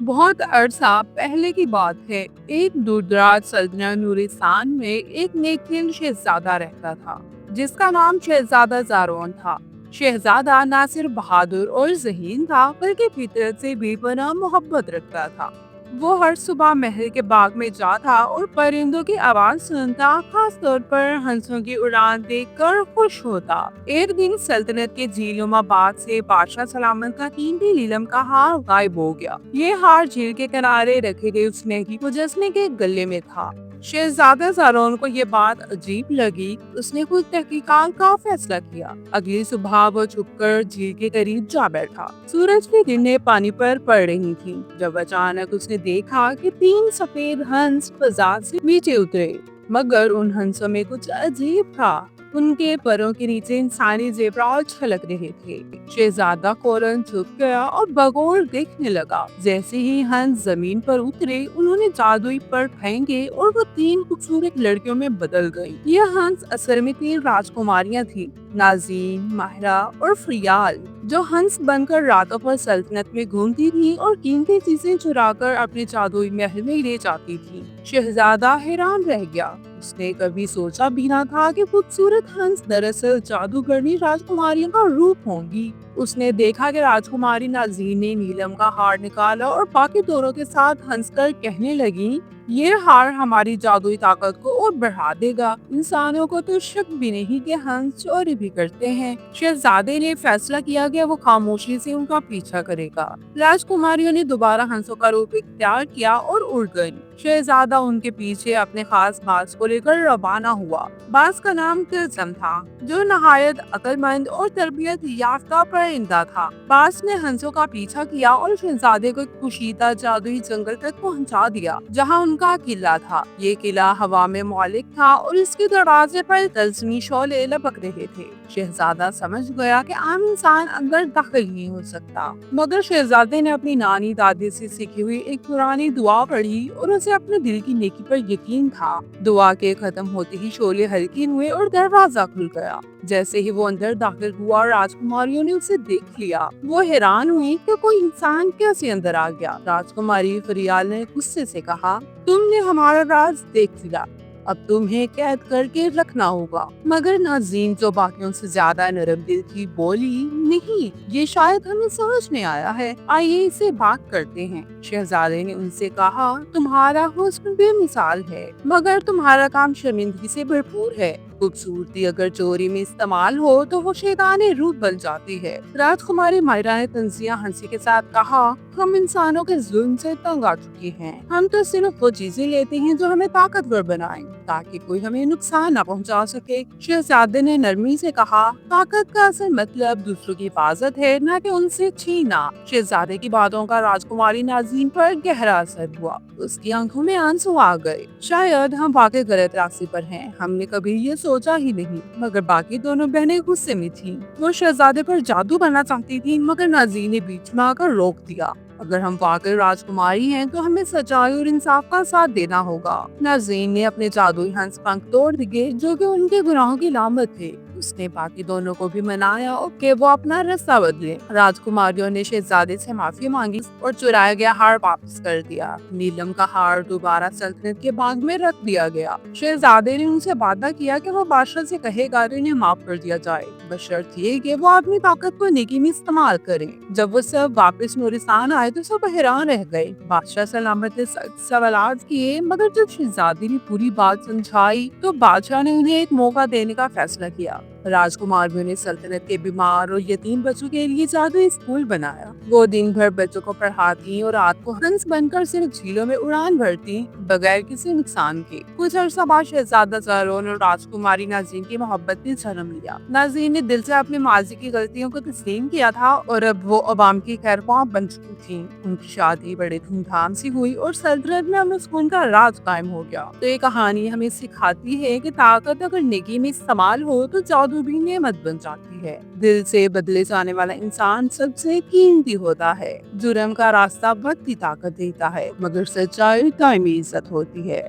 بہت عرصہ پہلے کی بات ہے، ایک دوردراز سلطنت نورستان میں ایک نیک دل شہزادہ رہتا تھا جس کا نام شہزادہ زارون تھا۔ شہزادہ نہ صرف بہادر اور ذہین تھا بلکہ فطرت سے بے پناہ محبت رکھتا تھا۔ وہ ہر صبح محل کے باغ میں جاتا اور پرندوں کی آواز سنتا، خاص طور پر ہنسوں کی اڑان دیکھ کر خوش ہوتا۔ ایک دن سلطنت کے جھیلنما باغ سے بادشاہ سلامت کا قیمتی نیلم کا ہار غائب ہو گیا۔ یہ ہار جھیل کے کنارے رکھے گئے اس مہنگی مجسمے کے گلے میں تھا۔ شہزادہ زارون کو یہ بات عجیب لگی۔ اس نے خود تحقیقات کا فیصلہ کیا۔ اگلی صبح وہ چھپ کر جھیل کے قریب جا بیٹھا۔ سورج کی کرنیں پانی پر پڑ رہی تھیں جب اچانک اس نے دیکھا کہ 3 سفید ہنس فضا سے نیچے اترے، مگر ان ہنسوں میں کچھ عجیب تھا۔ ان کے پروں کے نیچے انسانی زیورات چھلک رہے تھے۔ شہزادہ فوراً چھپ گیا اور بغور دیکھنے لگا۔ جیسے ہی ہنس زمین پر اترے، انہوں نے جادوئی پر پھینکے اور وہ 3 خوبصورت لڑکیوں میں بدل گئی۔ یہ ہنس اصل میں 3 راجکماریاں تھیں، نازین، ماہرہ اور فریال، جو ہنس بن کر راتوں پر سلطنت میں گھومتی تھیں اور قیمتی چیزیں چرا کر اپنے جادوئی محل میں لے جاتی تھیں۔ شہزادہ حیران رہ گیا۔ اس نے کبھی سوچا بھی نہ تھا کہ خوبصورت ہنس دراصل جادوگرنی راجکماریوں کا روپ ہوں گی۔ اس نے دیکھا کہ راجکماری نازین نے نیلم کا ہار نکالا اور باقی دونوں کے ساتھ ہنس کر کہنے لگی، یہ ہار ہماری جادوئی طاقت کو اور بڑھا دے گا۔ انسانوں کو تو شک بھی نہیں کہ ہنس چوری بھی کرتے ہیں۔ شہزادے نے فیصلہ کیا کہ وہ خاموشی سے ان کا پیچھا کرے گا۔ راجکماریوں نے دوبارہ ہنسوں کا روپ اختیار کیا اور اڑ گئی۔ شہزادہ ان کے پیچھے اپنے خاص باز کو لے کر روانہ ہوا۔ باز کا نام تلسم تھا، جو نہایت عقل مند اور تربیت یافتہ پرندہ تھا۔ باز نے ہنسوں کا پیچھا کیا اور شہزادے کو ایک پوشیدہ جادوئی جنگل تک پہنچا دیا، جہاں ان کا قلعہ تھا۔ یہ قلعہ ہوا میں معلق تھا اور اس کے دروازے پر تلسمی شعلے لپک رہے تھے۔ شہزادہ سمجھ گیا کہ عام انسان اندر داخل نہیں ہو سکتا، مگر شہزادے نے اپنی نانی دادی سے سیکھی ہوئی ایک پرانی دعا پڑھی اور اسے اپنے دل کی نیکی پر یقین تھا۔ دعا کے ختم ہوتے ہی شعلے ہلکے ہوئے اور دروازہ کھل گیا۔ جیسے ہی وہ اندر داخل ہوا، راجکماریوں نے اسے دیکھ لیا۔ وہ حیران ہوئی کہ کوئی انسان کیسے اندر آ گیا۔ راجکماری فریال نے غصے سے کہا، تم نے ہمارا راز دیکھ لیا، اب تمہیں قید کر کے رکھنا ہوگا۔ مگر نازین، جو باقیوں سے زیادہ نرم دل تھی، بولی، نہیں، یہ شاید ہمیں سمجھ میں آیا ہے، آئیے اسے بات کرتے ہیں۔ شہزادے نے ان سے کہا، تمہارا حسن بے مثال ہے، مگر تمہارا کام شرمندگی سے بھرپور ہے۔ خوبصورتی اگر چوری میں استعمال ہو تو وہ شیطان روح بن جاتی ہے۔ راجکماری ماہرہ نے طنزیہ ہنسی کے ساتھ کہا، ہم انسانوں کے ظلم سے تنگ آ چکے ہیں۔ ہم تو صرف وہ چیزیں لیتے ہیں جو ہمیں طاقتور بنائیں تاکہ کوئی ہمیں نقصان نہ پہنچا سکے۔ شہزادے نے نرمی سے کہا، طاقت کا اصل مطلب دوسروں کی حفاظت ہے، نہ کہ ان سے چھینا۔ شہزادے کی باتوں کا راجکماری نازین پر گہرا اثر ہوا۔ اس کی آنکھوں میں آنسو آ گئے۔ شاید ہم واقعی غلط راستے پر ہیں، ہم نے کبھی یہ سوچا ہی نہیں۔ مگر باقی دونوں بہنیں غصے میں تھیں۔ وہ شہزادے پر جادو کرنا چاہتی تھیں، مگر نازین نے بیچ میں آ کر روک دیا۔ اگر ہم واقعی راجکماری ہیں تو ہمیں سچائی اور انصاف کا ساتھ دینا ہوگا۔ نازین نے اپنے جادوئی ہنس پنکھ توڑ دیے، جو کہ ان کے گناہوں کی علامت تھے۔ اس نے باقی دونوں کو بھی منایا کہ وہ اپنا راستہ بدلے۔ راجکماریوں نے شہزادے سے معافی مانگی اور چرایا گیا ہار واپس کر دیا۔ نیلم کا ہار دوبارہ سلطنت کے باغ میں رکھ دیا گیا۔ شہزادے نے ان سے وعدہ کیا کہ وہ بادشاہ سے کہے گا کہ انہیں معاف کر دیا جائے، بشرط یہ کہ وہ اپنی طاقت کو نیکی میں استعمال کریں۔ جب وہ سب واپس نورستان آئے تو سب حیران رہ گئے۔ بادشاہ سلامت نے سوالات کیے، مگر جب شہزادی نے پوری بات سمجھائی تو بادشاہ نے انہیں ایک موقع دینے کا فیصلہ کیا۔ راجکماریوں نے سلطنت کے بیمار اور یتیم بچوں کے لیے جادوئی اسکول بنایا۔ وہ دن بھر بچوں کو پڑھاتی اور رات کو ہنس بن کر صرف جھیلوں میں اڑان بھرتی، بغیر کسی نقصان کے۔ کچھ عرصہ بعد شہزادہ زارون اور راجکماری نازین کی محبت نے جنم لیا۔ نازین نے دل سے اپنے ماضی کی غلطیوں کو تسلیم کیا تھا اور اب وہ عوام کی خیرخواہ بن چکی تھی۔ ان کی شادی بڑے دھوم دھام سے ہوئی اور سلطنت میں امن سکون کا راج قائم ہو گیا۔ تو یہ کہانی ہمیں سکھاتی ہے کہ طاقت اگر نیکی میں استعمال ہو تو جادو بھی نعمت بن جاتی ہے۔ دل سے بدلے جانے والا انسان سب سے قیمتی ہوتا ہے۔ جرم کا راستہ وقت کی طاقت دیتا ہے، مگر سچائی دائمی عزت ہوتی ہے۔